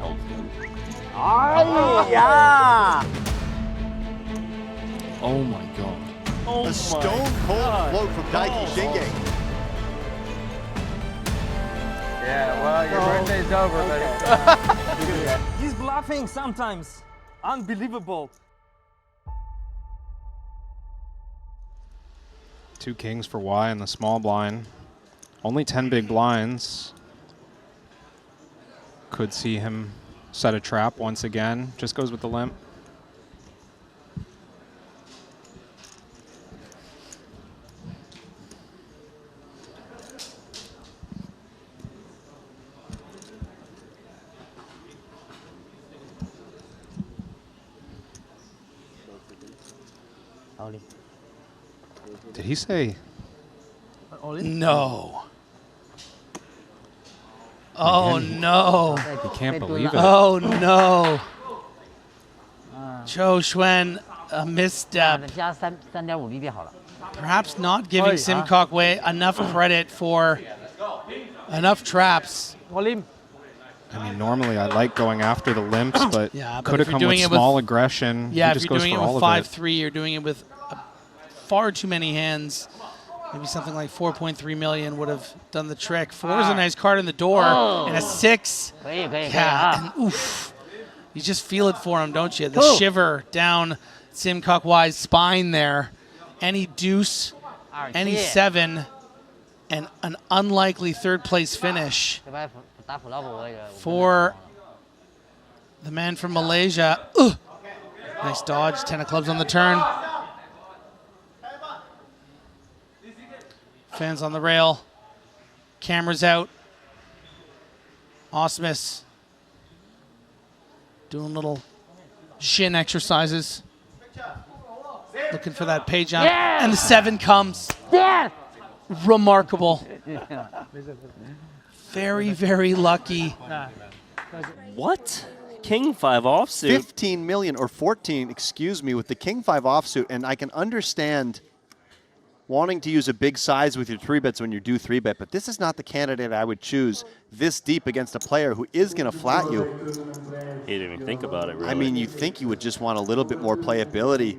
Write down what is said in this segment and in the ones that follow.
Oh my god. Oh A stone cold float from Daiki Shinge. Yeah, well, your birthday's over, buddy. He's bluffing sometimes. Unbelievable. 2 kings for Y in the small blind. Only 10 big blinds. Could see him set a trap once again. Just goes with the limp. Did he say? No. Oh no. He can't believe it. Oh no. Cho Xuan, a misstep. Perhaps not giving Simco Wei enough credit for enough traps. I mean, normally I like going after the limps, but Yeah, but could have if you're come doing with it with- small aggression. Yeah, he if just you're goes doing it for all with of 5-3, you're doing it with far too many hands. Maybe something like 4.3 million would have done the trick. 4 is a nice card in the door, and a 6. Yeah, and oof. You just feel it for him, don't you? The shiver down Simco Wei's spine there. Any deuce, any 7, and an unlikely third-place finish for the man from Malaysia. Nice dodge, 10 of clubs on the turn. Fans on the rail. Cameras out. Osmus doing little shin exercises. Looking for that pay jump. Yeah! And the 7 comes. Yeah! Remarkable. Very, very lucky. What? King 5 offsuit. 15 million or 14, excuse me, with the King 5 offsuit, and I can understand wanting to use a big size with your 3-bets when you do 3-bet, but this is not the candidate I would choose this deep against a player who is going to flat you. He didn't even think about it, really. I mean, you think you would just want a little bit more playability.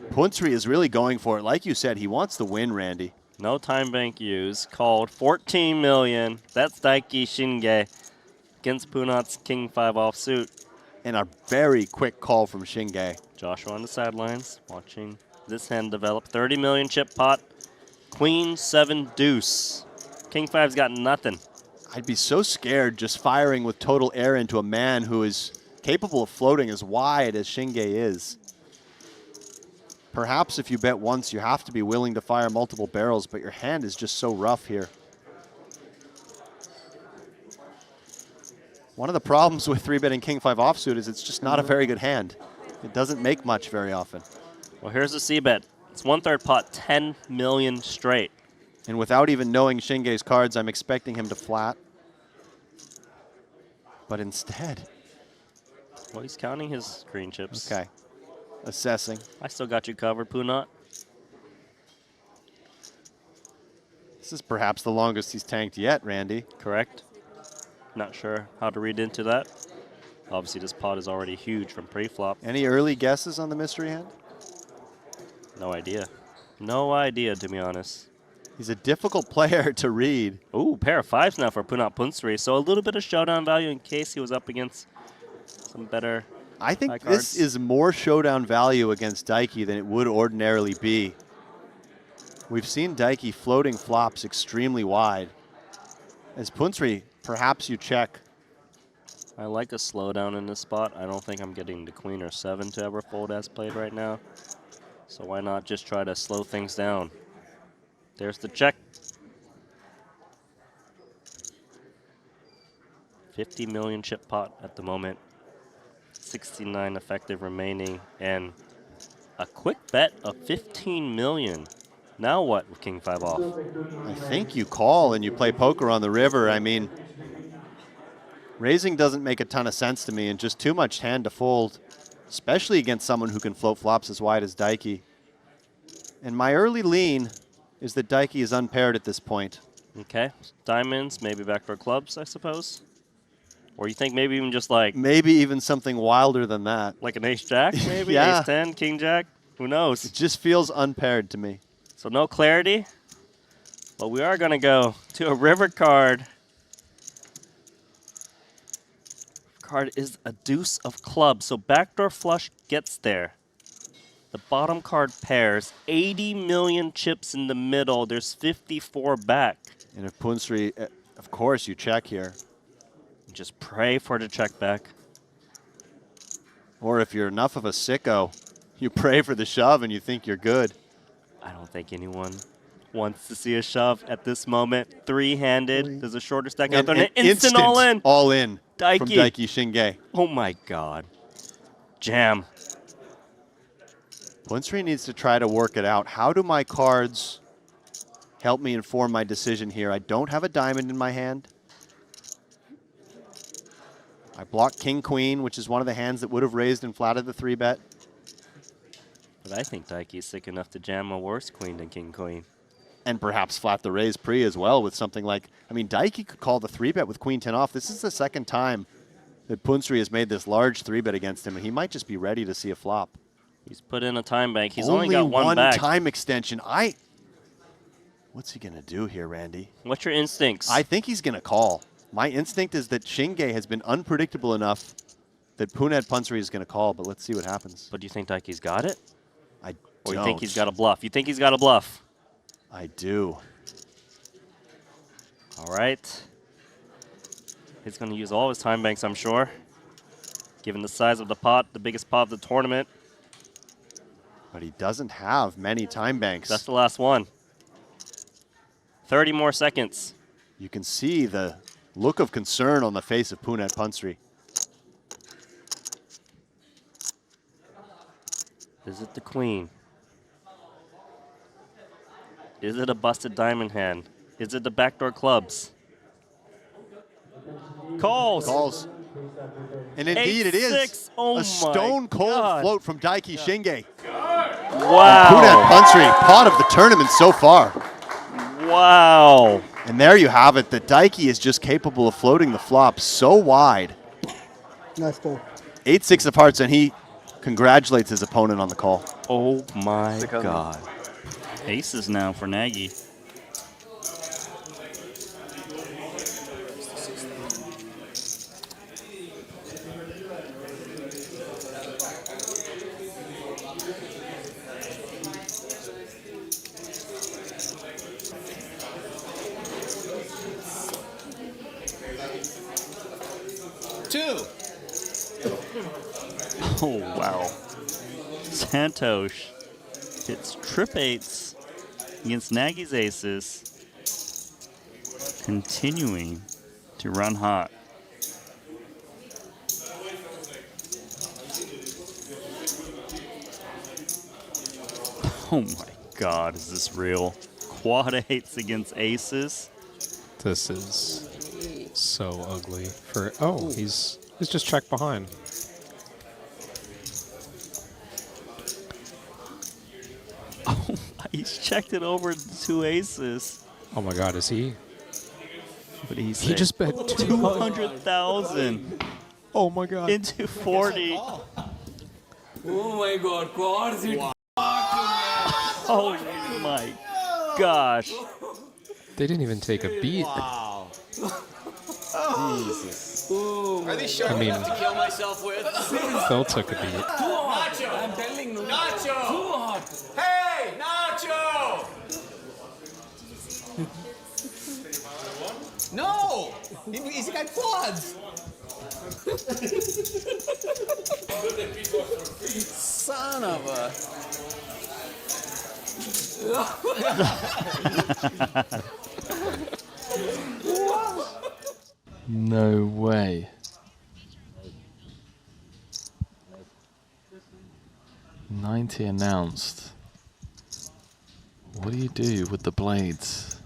Punsri is really going for it. Like you said, he wants the win, Randy. No time bank used. Called 14 million. That's Daiki Shinge against Punat's King 5 offsuit. And a very quick call from Shinge. Joshua on the sidelines watching this hand develop. 30 million chip pot. Queen 7 deuce. King 5's got nothing. I'd be so scared just firing with total air into a man who is capable of floating as wide as Shinge is. Perhaps if you bet once, you have to be willing to fire multiple barrels, but your hand is just so rough here. One of the problems with 3-betting King 5 offsuit is it's just not a very good hand. It doesn't make much very often. Well, here's the C-bet. It's 1/3 pot, 10 million straight. And without even knowing Shinge's cards, I'm expecting him to flat. But instead... Well, he's counting his green chips. Okay. Assessing. I still got you covered, Punat. This is perhaps the longest he's tanked yet, Randy. Correct. Not sure how to read into that. Obviously, this pot is already huge from pre-flop. Any early guesses on the mystery hand? No idea. No idea, to be honest. He's a difficult player to read. Ooh, pair of 5s now for Punat Punsri. So a little bit of showdown value in case he was up against some better I think this is more showdown value against Daiki than it would ordinarily be. We've seen Daiki floating flops extremely wide. As Punsri, perhaps you check. I like a slowdown in this spot. I don't think I'm getting the queen or 7 to ever fold as played right now. So why not just try to slow things down? There's the check. 50 million chip pot at the moment. 69 effective remaining. And a quick bet of 15 million. Now what with King 5 off? I think you call and you play poker on the river. I mean, raising doesn't make a ton of sense to me, and just too much hand to fold, especially against someone who can float flops as wide as Daiki. And my early lean is that Daiki is unpaired at this point. Okay, diamonds, maybe backdoor clubs, I suppose. Or you think maybe even just like Maybe even something wilder than that. an ace-jack, maybe? Yeah. Ace-10, king-jack? Who knows? It just feels unpaired to me. So no clarity. But we are going to go to a river card. Card is a deuce of clubs. So backdoor flush gets there. The bottom card pairs. 80 million chips in the middle. There's 54 back. And if Punsri, of course, you check here. Just pray for the check back. Or if you're enough of a sicko, you pray for the shove and you think you're good. I don't think anyone wants to see a shove at this moment. Three-handed. There's a shorter stack out there. And an instant all-in. All-in Daiki. from Daiki Shinge. Oh, my God. Jam. Punsri needs to try to work it out. How do my cards help me inform my decision here? I don't have a diamond in my hand. I block king-queen, which is one of the hands that would have raised and flatted the 3-bet. But I think Daiki's sick enough to jam a worse queen than king-queen. And perhaps flat the raise pre as well with something like, I mean, Daiki could call the 3-bet with queen 10 off. This is the second time that Punsri has made this large 3-bet against him, and he might just be ready to see a flop. He's put in a time bank. He's only got one back. Time extension. What's he going to do here, Randy? What's your instincts? I think he's going to call. My instinct is that Shinge has been unpredictable enough that Punad Punsri is going to call, but let's see what happens. But do you think Daiki's got it? I Or don't. you think he's got a bluff? You think he's got a bluff? I do. All right. He's going to use all his time banks, I'm sure. Given the size of the pot, the biggest pot of the tournament. But he doesn't have many time banks. That's the last one. 30 more seconds. You can see the look of concern on the face of Punad Punsri. Is it the queen? Is it a busted diamond hand? Is it the backdoor clubs? Calls. Calls. And indeed it is. 8-6. Oh a stone cold God. float from Daiki Shinge. Wow. Punad Punsri, pot of the tournament so far. Wow. And there you have it. The Daiki is just capable of floating the flop so wide. Nice call. 8-6 of hearts, and he congratulates his opponent on the call. Oh my God. Aces now for Nagy. Oh, wow. Santosh hits trip eights against Nagy's aces, continuing to run hot. Oh my God, is this real? Quad eights against aces. This is so ugly. He's just checked behind. Oh, he's checked it over to two aces. Oh my God, is he? What did he say? He just bet 200,000 Oh my God. into 40. Oh my God, cards! Oh my gosh. They didn't even take a beat. Are these sharp I mean- enough to kill myself with? Phil took a beat. Nacho! I'm telling you. Nacho! Too hot. Hey, Nacho! No! He's got quads! Son of a... No way. $90 announced. What do you do with the blades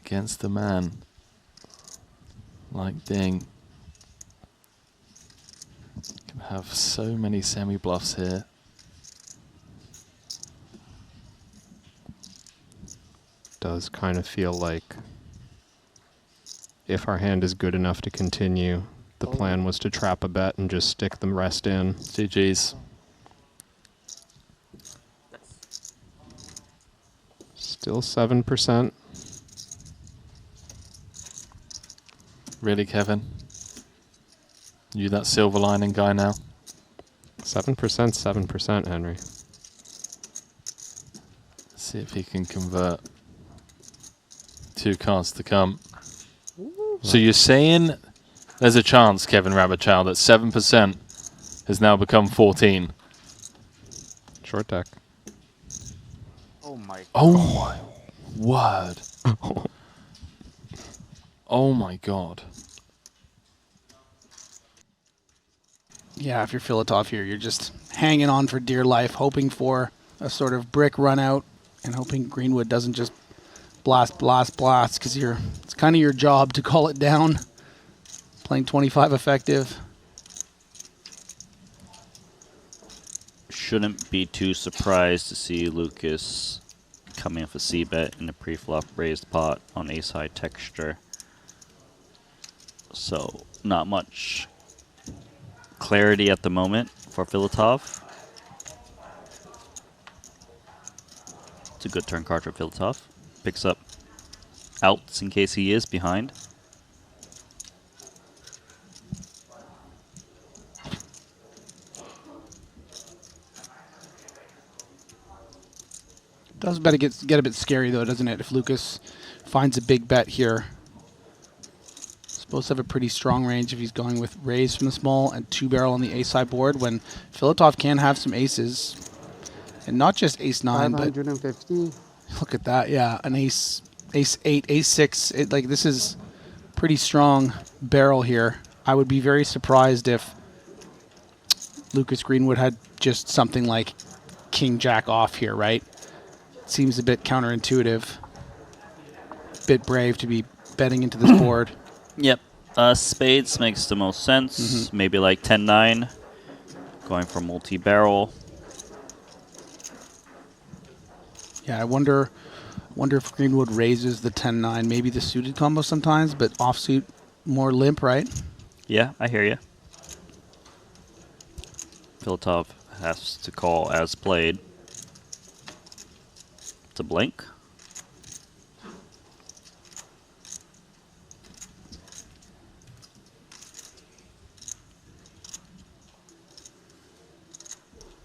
against a man like Ding? Can have so many semi-bluffs here. Does kind of feel like if our hand is good enough to continue. The plan was to trap a bet and just stick the rest in. GG's. Still 7%. Really, Kevin? You that silver lining guy now? 7%, 7%, Henry. See if he can convert 2 cards to come. So you're saying there's a chance, Kevin Rabbitchow, that 7% has now become 14? Short deck. Oh my. Oh my word. Oh my god. Yeah, if you're Filatov here, you're just hanging on for dear life, hoping for a sort of brick run out and hoping Greenwood doesn't just blast, because it's kind of your job to call it down. Playing 25 effective. Shouldn't be too surprised to see Lucas coming off a C-bet in a pre-flop raised pot on ace-high texture. So, not much clarity at the moment for Filatov. It's a good turn card for Filatov. Picks up outs in case he is behind. Does get a bit scary though, doesn't it? If Lucas finds a big bet here. Supposed to have a pretty strong range if he's going with raise from the small and 2-barrel on the ace-high board, when Filatov can have some aces. And not just ace-9, but 550. look at that, yeah. An ace-8, ace-6. Like, this is pretty strong barrel here. I would be very surprised if Lucas Greenwood had just something like king-jack off here, right? Seems a bit counterintuitive. Bit brave to be betting into this board. Yep. Spades makes the most sense. Maybe like 10-9. Going for multi-barrel. Yeah, I wonder if Greenwood raises the 10-9. Maybe the suited combo sometimes, but offsuit more limp, right? Yeah, I hear you. Filatov has to call as played. To blink.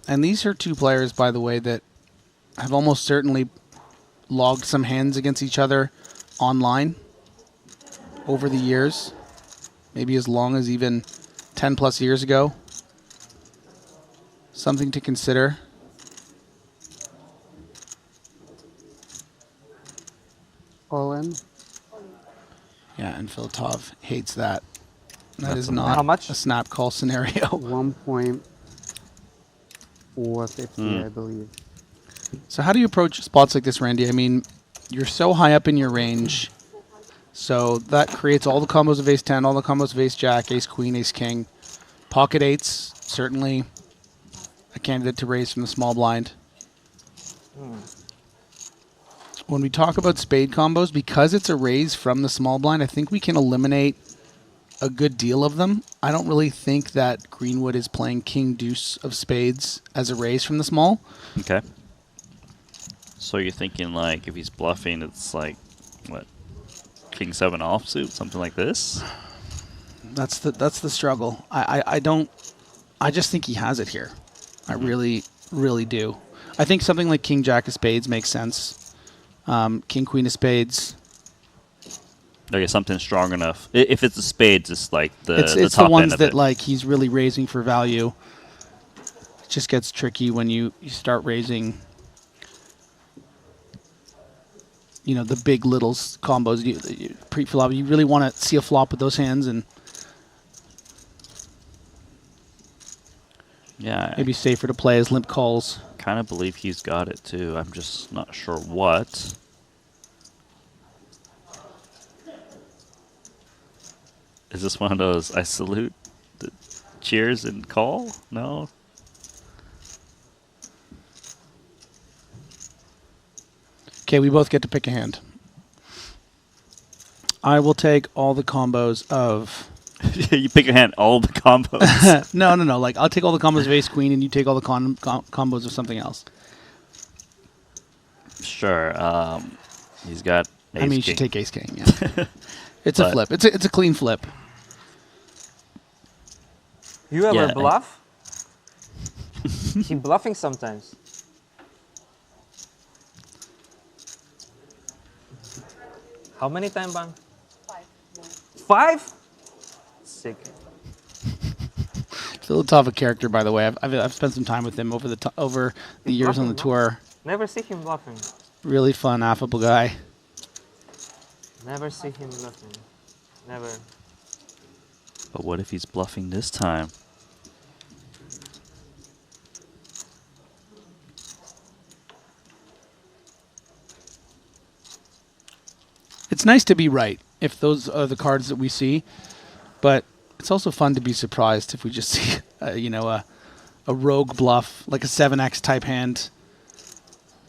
And these are two players, by the way, that have almost certainly logged some hands against each other online over the years. Maybe as long as even 10 plus years ago. Something to consider. All in. Yeah, and Filatov hates that. That is How not much? a snap call scenario. 1.450, I believe. So how do you approach spots like this, Randy? I mean, you're so high up in your range, so that creates all the combos of ace-10, all the combos of ace-jack, ace-queen, ace-king. Pocket eights, certainly a candidate to raise from the small blind. When we talk about spade combos, because it's a raise from the small blind, I think we can eliminate a good deal of them. I don't really think that Greenwood is playing king deuce of spades as a raise from the small. Okay. So you're thinking like if he's bluffing, it's like what, king 7 offsuit, something like this? That's the struggle. I just think he has it here. I really do. I think something like king jack of spades makes sense. King queen of spades. Okay, something strong enough. If it's the spades, it's like It's the the top ones end of that it. like he's really raising for value. It just gets tricky when you start raising, you know, the big littles combos. Pre-flop, you really want to see a flop with those hands and Yeah, maybe safer to play as limp calls. I kind of believe he's got it too. I'm just not sure what. Is this one of those I salute, the cheers and call? No? Okay, we both get to pick a hand. I will take all the combos of. You pick your hand, all the combos. No. Like I'll take all the combos of ace queen, and you take all the combos of something else. Sure. He's got ace I mean, you king. should take ace king. Yeah. It's a flip. It's a clean flip. You ever Yeah, bluff? He bluffing sometimes. How many time bang? 5? Sick. Filatov a character, by the way. I've spent some time with him over the years on the tour. Never see him bluffing. Really fun, affable guy. Never see him bluffing. Never. But what if he's bluffing this time? It's nice to be right if those are the cards that we see, but it's also fun to be surprised if we just see, a rogue bluff, like a 7x type hand.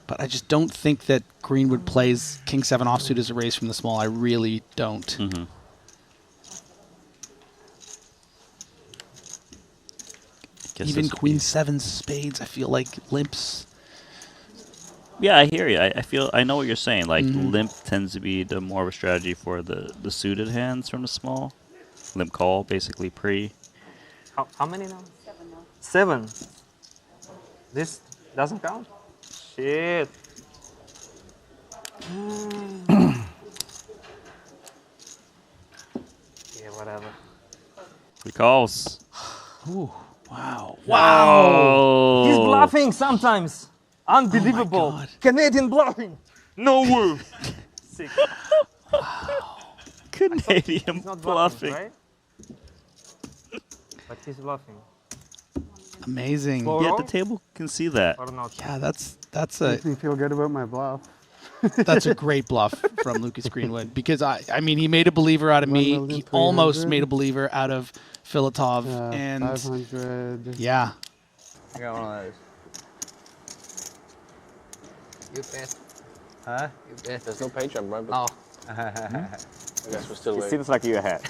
But I just don't think that Greenwood plays King 7 offsuit as a raise from the small. I really don't. Mm-hmm. Even Queen 7 spades, I feel like limps. Yeah, I hear you. I know what you're saying. Like limp tends to be the more of a strategy for the suited hands from the small. Limp call, basically pre. How many now? 7. This doesn't count? Shit. Yeah, whatever. He calls. Ooh, wow. Wow. He's bluffing sometimes. Unbelievable. God. Canadian bluffing. No way. Sick. Canadian He's not bluffing. right? But he's bluffing. Amazing. Slow Yeah, roll? the table can see that. Or not? Yeah, that's Makes me feel good about my bluff. that's a great bluff from Lucas Greenwood because I mean he made a believer out of me. He almost made a believer out of Filatov, and 500. yeah, I got one of those. You bet. Huh? You bet. There's no page jump, right? Oh. I guess we're still It waiting. seems like you're ahead.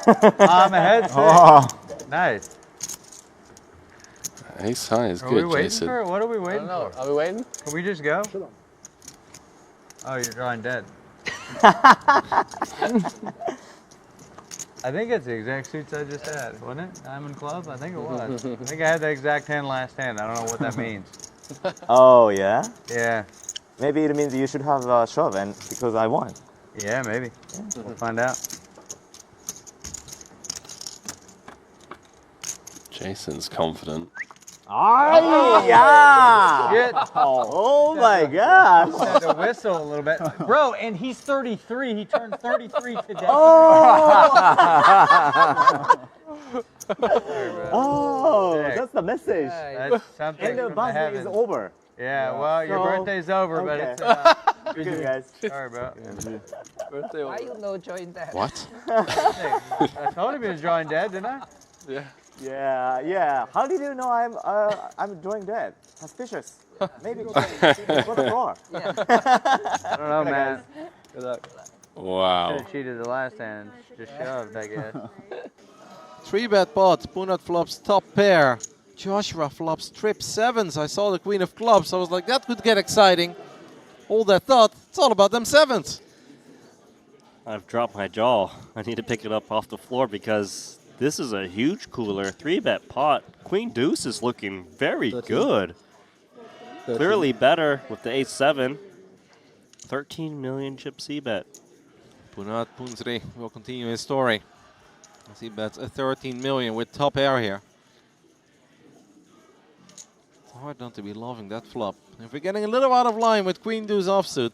I'm ahead. Oh. Nice. Ace high is Are good, we waiting Jason. for? What are we I waiting don't know. for? Are we waiting? Can we just go? Oh, you're drawing dead. I think it's the exact suits I just had, wasn't it? Diamond club? I think it was. I think I had the exact hand last hand. I don't know what that means. Oh, yeah? Yeah. Maybe it means you should have a shove and because I won. Yeah, maybe. We'll find out. Jason's confident. Oh, yeah! Shit. Oh my gosh! Had to whistle a little bit. Bro, and he's 33. He turned 33 today. Oh, Sick. that's the message. That's something And the from the birthday is heavens. over. Yeah, well, your birthday's over, but Okay. it's... Good, guys. Sorry, bro. Birthday Why you no join that? What? Hey, I told him he was drawing dead, didn't I? Yeah. Yeah, yeah. How did you know I'm drawing dead? Suspicious. Maybe go to the floor. Yeah. I don't know, man. Good luck. Wow. Should have cheated the last hand. Just shoved, I guess. 3-bet pot, Punat flops top pair. Joshua flops trip 7s. I saw the queen of clubs. I was like, that could get exciting. Hold that thought. It's all about them 7s. I've dropped my jaw. I need to pick it up off the floor because this is a huge cooler. 3-bet pot. Queen deuce is looking very 13. good. 13. Clearly better with the ace-7. 13 million chip c-bet. Punat Punsri will continue his story. As he bets a 13 million with top pair here. It's hard not to be loving that flop. If we're getting a little out of line with queen deuce offsuit,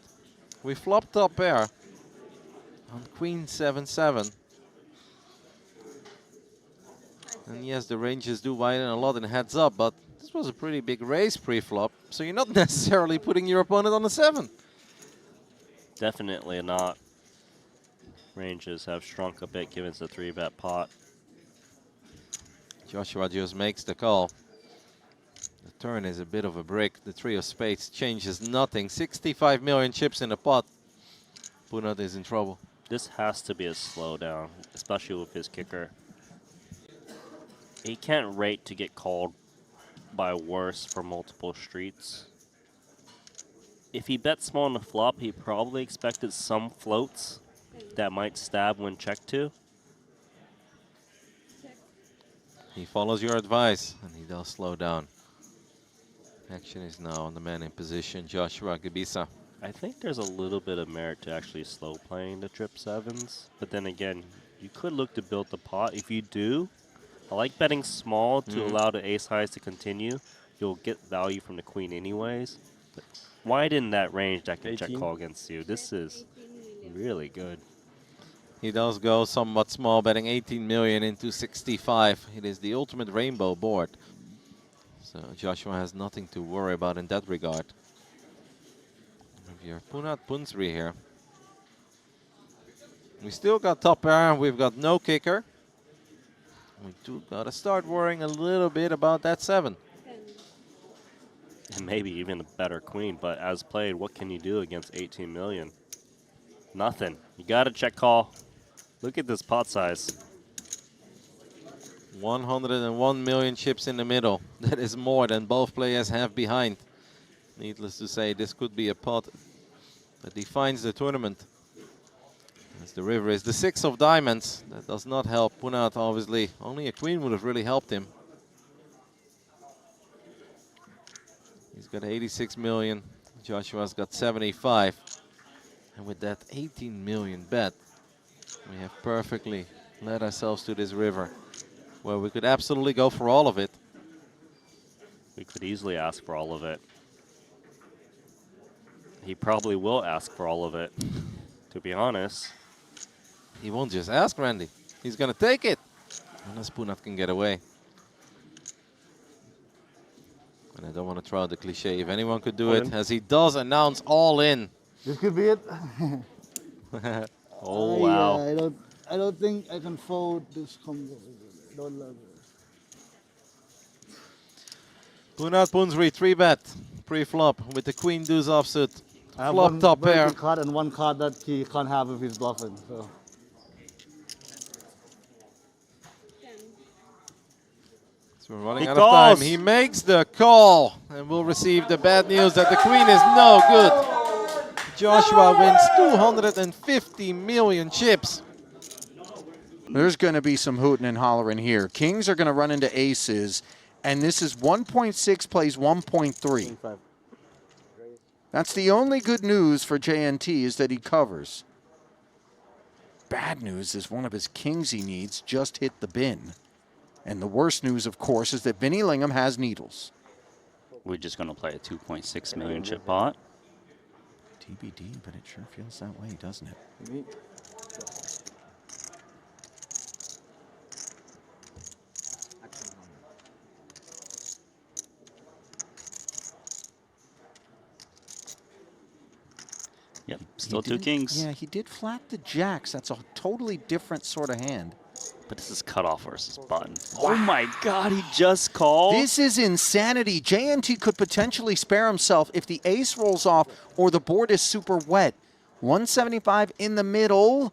we flop top pair on queen 7-7. And yes, the ranges do widen a lot in heads up, but this was a pretty big raise pre-flop, so you're not necessarily putting your opponent on a 7. Definitely not. Ranges have shrunk a bit given it's a 3-bet pot. Joshua just makes the call. The turn is a bit of a brick. The 3 of spades changes nothing. 65 million chips in the pot. Punat is in trouble. This has to be a slowdown, especially with his kicker. He can't rate to get called by worse for multiple streets. If he bet small on the flop, he probably expected some floats that might stab when checked to. He follows your advice, and he does slow down. Action is now on the man in position, Joshua Gabisa. I think there's a little bit of merit to actually slow playing the trip sevens. But then again, you could look to build the pot. If you do, I like betting small to allow the ace highs to continue. You'll get value from the queen anyways. But widen that range that can check call against you. This is really good. He does go somewhat small, betting 18 million into 65. It is the ultimate rainbow board. So Joshua has nothing to worry about in that regard. Your Punat Punsri here. We still got top pair, we've got no kicker. We do gotta start worrying a little bit about that 7. And maybe even a better queen, but as played, what can you do against 18 million? Nothing. You gotta check call. Look at this pot size. 101 million chips in the middle. That is more than both players have behind. Needless to say, this could be a pot that defines the tournament. As the river is the 6 of diamonds. That does not help Punat, obviously. Only a queen would have really helped him. He's got 86 million. Joshua's got 75. And with that 18 million bet, we have perfectly led ourselves to this river, where we could absolutely go for all of it. We could easily ask for all of it. He probably will ask for all of it, to be honest. He won't just ask, Randy. He's going to take it. Unless Punat can get away. And I don't want to throw out the cliche. If anyone could do it, as he does announce all in. This could be it. Oh, wow. I don't think I can fold this combo. Don't love it. Punat Punsri 3-bet pre-flop with the queen deuce offsuit. I have Flop one top very pair. big card and one card that he can't have if he's bluffing. So. So we're running He out of time. calls. He makes the call and will receive the bad news that the queen is no good. Joshua wins 250 million chips. There's going to be some hooting and hollering here. Kings are going to run into aces, and this is 1.6 plays 1.3. That's the only good news for JNT is that he covers. Bad news is one of his kings he needs just hit the bin. And the worst news, of course, is that Vinny Lingham has needles. We're just going to play a 2.6 million chip pot. TBD, but it sure feels that way, doesn't it? Yep, still 2 kings. Yeah, he did flat the jacks. That's a totally different sort of hand. But this is cutoff versus button. Oh my god, he just called. This is insanity. JNT could potentially spare himself if the ace rolls off or the board is super wet. 175 in the middle.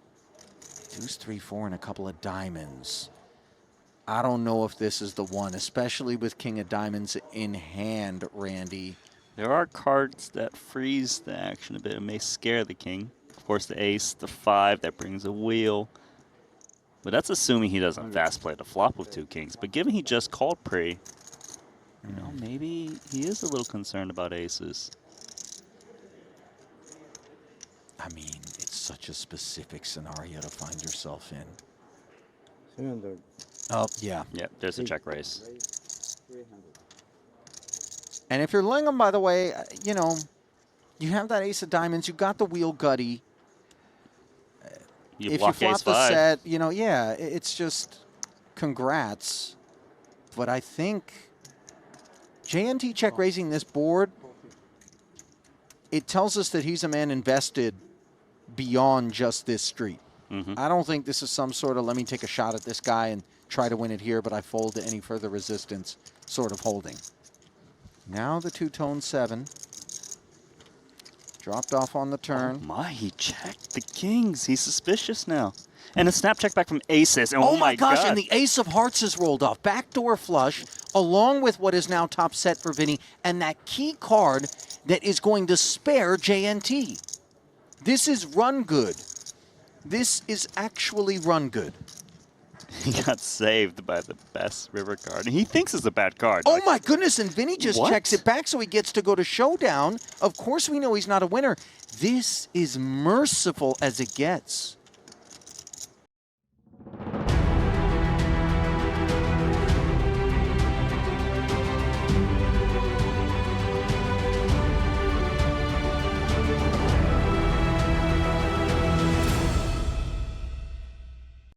Deuce, 3, 4, and a couple of diamonds. I don't know if this is the one, especially with king of diamonds in hand, Randy. There are cards that freeze the action a bit and may scare the king. Of course, the ace, the 5, that brings a wheel. But that's assuming he doesn't fast play the flop with 2 kings. But given he just called pre, you know, maybe he is a little concerned about aces. I mean, it's such a specific scenario to find yourself in. Oh, yeah. Yep, there's a check raise. And if you're Lingham, by the way, you know, you have that ace of diamonds. You got the wheel gutty. You if block you flop ace the 5. set, you know, yeah, it's just congrats. But I think JNT check raising this board, it tells us that he's a man invested beyond just this street. I don't think this is some sort of let me take a shot at this guy and try to win it here, but I fold to any further resistance sort of holding. Now the two-tone 7. Dropped off on the turn. Oh my, he checked the kings. He's suspicious now. And a snap check back from aces. And Oh my gosh, God. and the ace of hearts is rolled off. Backdoor flush, along with what is now top set for Vinny, and that key card that is going to spare JNT. This is run good. This is actually run good. He got saved by the best river card. And he thinks it's a bad card. Oh my goodness, and Vinny just What? checks it back so he gets to go to showdown. Of course we know he's not a winner. This is merciful as it gets.